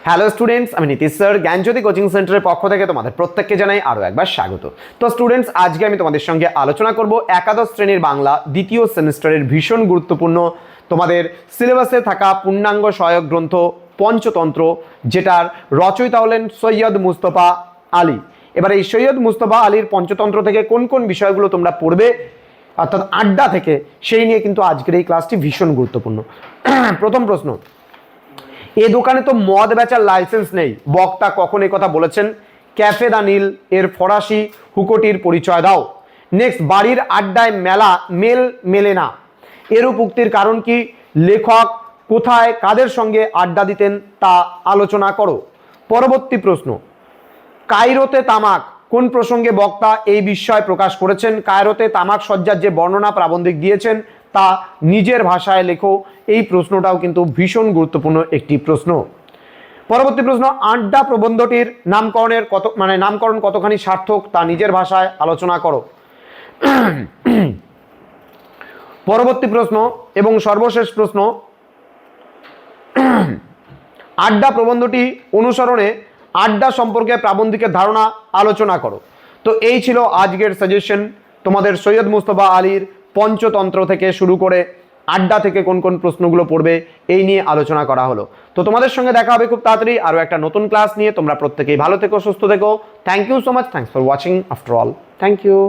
Hello students, আমি Nitish sir জ্ঞানজ্যোতি coaching সেন্টারের পক্ষ থেকে তোমাদের প্রত্যেককে জানাই আরও একবার স্বাগত। তো স্টুডেন্টস, আজকে আমি তোমাদের সঙ্গে আলোচনা করব একাদশ শ্রেণীর বাংলা দ্বিতীয় সেমিস্টারের ভীষণ গুরুত্বপূর্ণ তোমাদের সিলেবাসে থাকা পূর্ণাঙ্গ সহায়ক গ্রন্থ পঞ্চতন্ত্র, যেটার রচয়িতা হলেন সৈয়দ মুস্তফা আলী। এবার এই সৈয়দ মুস্তফা আলীর পঞ্চতন্ত্র থেকে কোন কোন বিষয়গুলো তোমরা পড়বে, অর্থাৎ আড্ডা থেকে, সেই নিয়ে কিন্তু আজকের এই ক্লাসটি ভীষণ গুরুত্বপূর্ণ। প্রথম প্রশ্ন, এ দোকানে তো মদ বেচার লাইসেন্স নেই, বক্তা কখন এই কথা বলেছেন? ক্যাফে দা নীল এর ফরাসি হুকোটির পরিচয় দাও। নেক্সট, বাড়ির আড্ডায় মেল মেলে না, এরূপ উক্তির কারণ কি? লেখক কোথায় কাদের সঙ্গে আড্ডা দিতেন তা আলোচনা করো। পরবর্তী প্রশ্ন, কায়রোতে তামাক, কোন প্রসঙ্গে বক্তা এই বিস্ময় প্রকাশ করেছেন? কায়রোতে তামাক সজ্জার যে বর্ণনা প্রাবন্ধিক দিয়েছেন তা নিজের ভাষায় লেখো। এই প্রশ্নটাও কিন্তু ভীষণ গুরুত্বপূর্ণ একটি প্রশ্ন। পরবর্তী প্রশ্ন, আড্ডা প্রবন্ধটির নামকরণ কতখানি সার্থক তা নিজের ভাষায় আলোচনা করো। পরবর্তী প্রশ্ন এবং সর্বশেষ প্রশ্ন, আড্ডা প্রবন্ধটি অনুসরণে আড্ডা সম্পর্কে প্রাবন্ধিকের ধারণা আলোচনা করো। তো এই ছিল আজকের সাজেশন। তোমাদের সৈয়দ মুস্তফা আলীর পঞ্চতন্ত্র থেকে শুরু করে আড্ডা থেকে কোন কোন প্রশ্নগুলো পড়বে এই নিয়ে আলোচনা করা হলো। তো তোমাদের সঙ্গে দেখা হবে খুব তাড়াতাড়ি আরও একটা নতুন ক্লাস নিয়ে। তোমরা প্রত্যেকেই ভালো থেকো, সুস্থ থেকো। Thank you so much. Thanks for watching after all. Thank you.